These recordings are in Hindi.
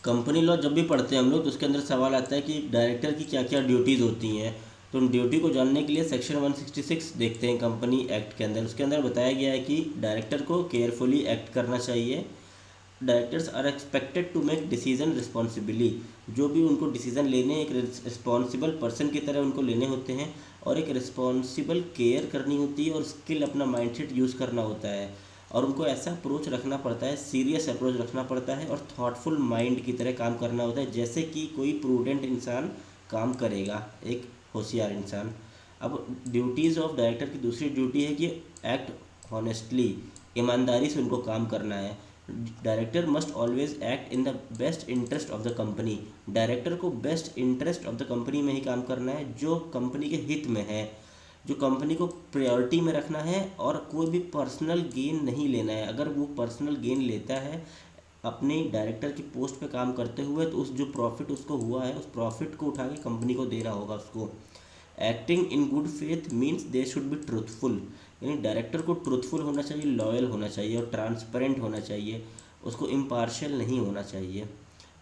कंपनी लॉ जब भी पढ़ते हैं हम लोग तो उसके अंदर सवाल आता है कि डायरेक्टर की क्या क्या ड्यूटीज़ होती हैं। तो उन ड्यूटी को जानने के लिए सेक्शन 166 देखते हैं कंपनी एक्ट के अंदर। उसके अंदर बताया गया है कि डायरेक्टर को केयरफुली एक्ट करना चाहिए। Directors are expected to make decision responsibly. जो भी उनको डिसीजन लेने एक रिस्पॉन्सिबल पर्सन की तरह उनको लेने होते हैं, और एक रिस्पॉन्सिबल केयर करनी होती है, और स्किल अपना माइंडसेट यूज़ करना होता है। और उनको ऐसा अप्रोच रखना पड़ता है, सीरियस अप्रोच रखना पड़ता है, और थॉटफुल माइंड की तरह काम करना होता है, जैसे कि कोई प्रूडेंट इंसान काम करेगा, एक होशियार इंसान। अब ड्यूटीज़ ऑफ डायरेक्टर की दूसरी ड्यूटी है कि एक्ट हॉनेस्टली, ईमानदारी से उनको काम करना है। Director must always act in the best interest of the company. Director को best interest of the company में ही काम करना है, जो कंपनी के हित में है, जो कंपनी को प्रायोरिटी में रखना है, और कोई भी पर्सनल गेन नहीं लेना है। अगर वो पर्सनल गेन लेता है अपने डायरेक्टर की पोस्ट पे काम करते हुए, तो उस जो प्रॉफिट उसको हुआ है, उस प्रॉफिट को उठा के कंपनी को देना होगा उसको। Acting in good faith means they should be truthful. यानी डायरेक्टर को ट्रूथफुल होना चाहिए, लॉयल होना चाहिए, और ट्रांसपेरेंट होना चाहिए। उसको इम्पार्शियल नहीं होना चाहिए।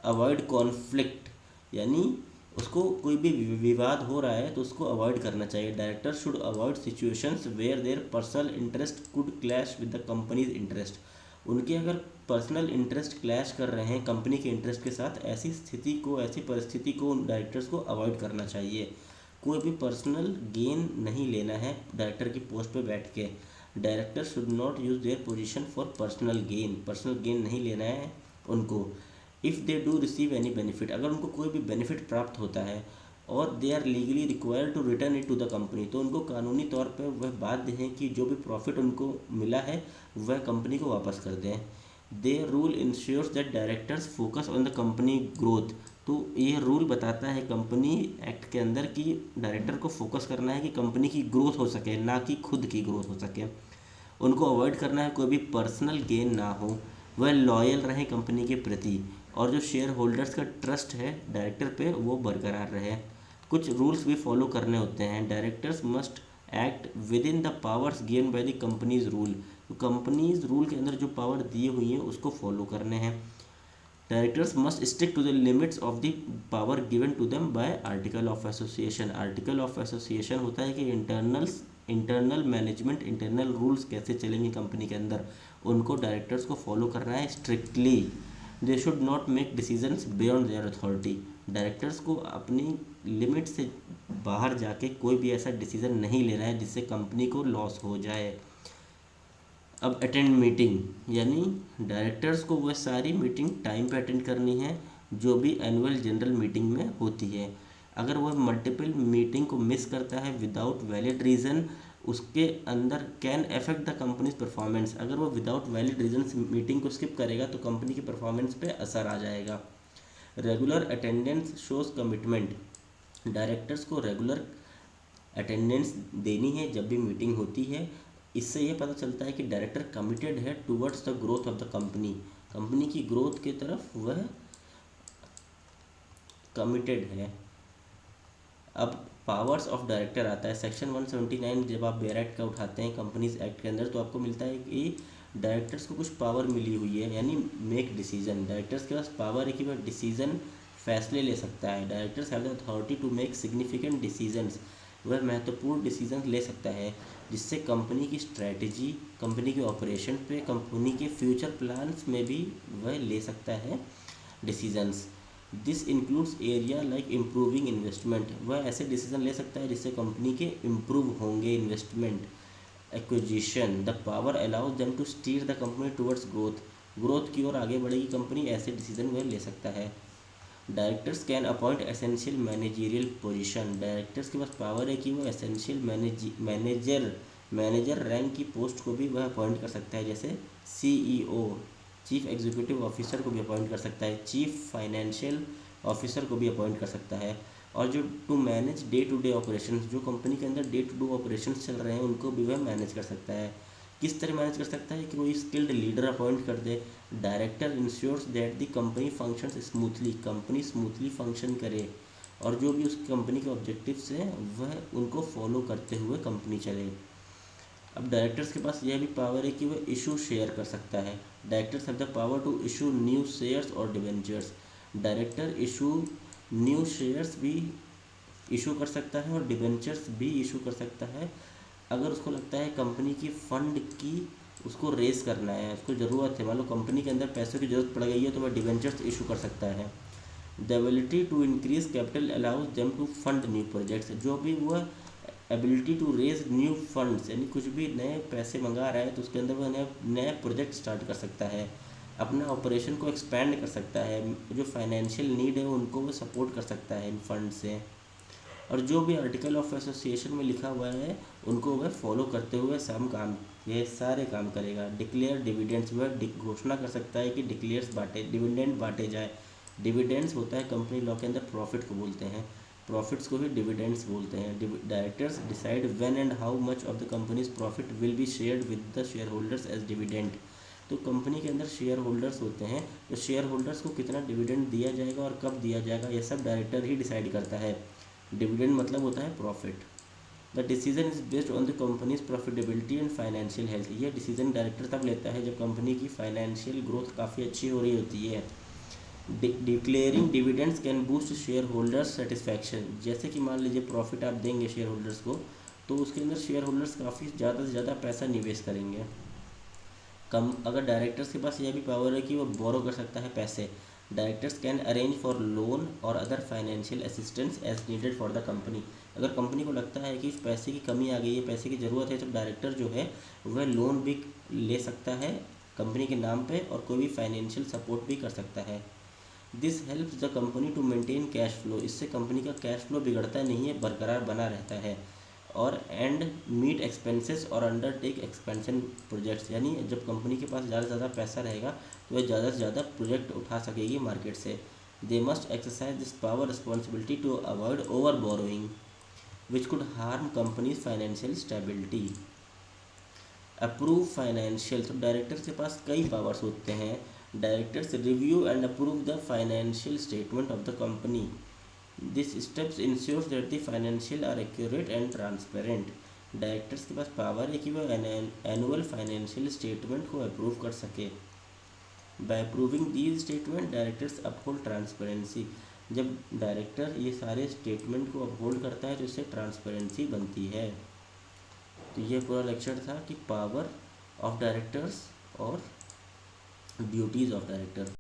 अवॉइड कॉन्फ्लिक्ट, यानी उसको कोई भी विवाद हो रहा है तो उसको अवॉइड करना चाहिए। Director should avoid situations where their personal interest could clash with the company's interest. उनके अगर पर्सनल इंटरेस्ट क्लैश कर रहे हैं कंपनी के इंटरेस्ट के साथ, ऐसी स्थिति को, ऐसी परिस्थिति को उन डायरेक्टर्स को अवॉइड करना चाहिए। कोई भी पर्सनल गेन नहीं लेना है डायरेक्टर की पोस्ट पे बैठ के। Director should not use their position for personal gain नहीं लेना है उनको। If they do receive any benefit, अगर उनको कोई भी बेनिफिट प्राप्त होता है, और they are legally required to return it to the company, तो उनको कानूनी तौर पर वह बाध्य हैं कि जो भी प्रॉफिट उनको मिला है वह कंपनी को वापस कर दें। The rule ensures that directors focus on the company growth. तो ये रूल बताता है कंपनी एक्ट के अंदर कि डायरेक्टर को फोकस करना है कि कंपनी की ग्रोथ हो सके, ना कि खुद की ग्रोथ हो सके। उनको अवॉइड करना है कोई भी पर्सनल गेन ना हो। वह लॉयल रहें कंपनी के प्रति, और जो शेयर होल्डर्स का ट्रस्ट है डायरेक्टर पे वो बरकरार रहे। कुछ रूल्स भी फॉलो करने होते हैं। Directors must act with in the powers given by the companies rule. तो कंपनीज रूल के अंदर जो पावर दी हुई हैं उसको फॉलो करने हैं। Directors must stick to the limits of the power given to them by article of association. Article of association होता है कि इंटरनल मैनेजमेंट, इंटरनल रूल्स कैसे चलेंगे कंपनी के अंदर, उनको डायरेक्टर्स को फॉलो करना है strictly. They should not make decisions beyond their authority. Directors को अपनी लिमिट से बाहर जाके कोई भी ऐसा डिसीजन नहीं लेना है जिससे कंपनी को लॉस हो जाए। अब अटेंड मीटिंग, यानी डायरेक्टर्स को वह सारी मीटिंग टाइम पे अटेंड करनी है जो भी एनुअल जनरल मीटिंग में होती है। अगर वह मल्टीपल मीटिंग को मिस करता है विदाउट वैलिड रीज़न, उसके अंदर can affect the companies performance. अगर वो विदाउट वैलिड रीजन मीटिंग को स्किप करेगा तो कंपनी की परफॉर्मेंस पे असर आ जाएगा। Regular attendance shows commitment. Directors को रेगुलर अटेंडेंस देनी है जब भी मीटिंग होती है। इससे यह पता चलता है कि डायरेक्टर कमिटेड है towards the growth of the company. Company की ग्रोथ की तरफ वह कमिटेड है। अब पावर्स ऑफ डायरेक्टर आता है सेक्शन 179। जब आप बेयर एक्ट का उठाते हैं कंपनीज एक्ट के अंदर तो आपको मिलता है कि डायरेक्टर्स को कुछ पावर मिली हुई है, यानी मेक डिसीजन। डायरेक्टर्स के पास पावर है कि वह डिसीजन, फैसले ले सकता है। Directors have the authority to make significant decisions. वह महत्वपूर्ण डिसीजन ले सकता है जिससे कंपनी की स्ट्रैटेजी, कंपनी के ऑपरेशन पे, कंपनी के फ्यूचर प्लान्स में भी वह ले सकता है decisions. This includes area like improving investment. वह ऐसे डिसीजन ले सकता है जिससे कंपनी के इम्प्रूव होंगे investment. Acquisition, the power allows them to steer the company towards growth. Growth की ओर आगे बढ़ेगी कंपनी, ऐसे डिसीजन वह ले सकता है। Directors can appoint essential managerial position. Directors के पास पावर है कि वो एसेंशियल मैनेजर रैंक की पोस्ट को भी वह अपॉइंट कर सकता है, जैसे सीईओ, चीफ एग्जीक्यूटिव ऑफिसर को भी अपॉइंट कर सकता है, चीफ फाइनेंशियल ऑफिसर को भी अपॉइंट कर सकता है। और जो to manage day to day operation, जो कंपनी के अंदर डे टू डे ऑपरेशन चल रहे हैं उनको भी वह मैनेज कर सकता है। किस तरह मैनेज कर सकता है कि कोई स्किल्ड लीडर अपॉइंट कर दे। Director ensures that the company functions smoothly, company smoothly function करे, और जो भी उस कंपनी के ऑब्जेक्टिव्स हैं वह उनको फॉलो करते हुए कंपनी चले। अब डायरेक्टर्स के पास यह भी पावर है कि वह इशू शेयर कर सकता है। Directors have the power to issue new shares और debentures. Director issue new shares भी इशू कर सकता है और डिबेंचर्स भी इशू कर सकता है। अगर उसको लगता है कंपनी की फ़ंड की उसको रेस करना है, उसको ज़रूरत है, मान लो कंपनी के अंदर पैसों की ज़रूरत पड़ गई है, तो वह डिबेंचर्स इशू कर सकता है। The ability to increase capital allows them to fund new projects, जो भी वह ability to raise new funds, यानी कुछ भी नए पैसे मंगा रहा है तो उसके अंदर वह नया नया प्रोजेक्ट स्टार्ट कर सकता है, अपना ऑपरेशन को एक्सपेंड कर सकता है, जो फाइनेंशियल नीड है उनको वो सपोर्ट कर सकता है इन फंड से। और जो भी आर्टिकल ऑफ एसोसिएशन में लिखा हुआ है उनको वह फॉलो करते हुए ये सारे काम करेगा। डिक्लेयर डिविडेंड्स, वह घोषणा कर सकता है कि डिविडेंड बांटे जाए। डिविडेंड्स होता है कंपनी लॉ के अंदर प्रॉफिट को बोलते हैं, प्रॉफिट्स को भी डिविडेंड्स बोलते हैं। Directors decide when and how much of the company's profit will be shared with the share holders as dividend. तो कंपनी के अंदर शेयर होल्डर्स होते हैं, तो शेयर होल्डर्स को कितना डिविडेंड दिया जाएगा और कब दिया जाएगा ये सब डायरेक्टर ही डिसाइड करता है। डिविडेंड मतलब होता है profit. The decision is based on the companies profitability and financial health. ये डिसीजन डायरेक्टर तब लेता है जब कंपनी की फाइनेंशियल ग्रोथ काफ़ी अच्छी हो रही होती है। Declaring dividends can boost share holders satisfaction, जैसे कि मान लीजिए प्रॉफिट आप देंगे शेयर होल्डर्स को, तो उसके अंदर शेयर होल्डर्स काफ़ी ज़्यादा से ज़्यादा पैसा निवेश करेंगे। कम अगर डायरेक्टर्स के पास यह भी पावर है कि वो बोरो कर सकता है पैसे। Directors can arrange for loan और other financial assistance as needed for the company. अगर कंपनी को लगता है कि पैसे की कमी आ गई है, पैसे की ज़रूरत है, तो डायरेक्टर जो है वह लोन भी ले सकता है कंपनी के नाम पे और कोई भी फाइनेंशियल सपोर्ट भी कर सकता है। This helps the company to maintain cash flow, इससे कंपनी का कैश फ्लो बिगड़ता नहीं है, बरकरार बना रहता है। और एंड मीट एक्सपेंसेस और अंडरटेक एक्सपेंशन प्रोजेक्ट्स, यानी जब कंपनी के पास ज़्यादा से ज़्यादा पैसा रहेगा तो वह ज़्यादा से ज़्यादा प्रोजेक्ट उठा सकेगी मार्केट से। They must exercise this power responsibility to avoid over borrowing which could harm company's financial stability. Approve financial, तो डायरेक्टर्स के पास कई पावर्स होते हैं। Directors review and approve the financial statement of the company. This steps ensures that the financial are accurate and transparent. Directors के पास पावर है कि वह एनुअल फाइनेंशियल स्टेटमेंट को अप्रूव कर सके। By approving these statement directors uphold transparency, जब डायरेक्टर ये सारे स्टेटमेंट को अपहोल्ड करता है तो इससे ट्रांसपेरेंसी बनती है। तो ये पूरा लेक्चर था कि पावर ऑफ डायरेक्टर्स और ड्यूटीज़ ऑफ डायरेक्टर।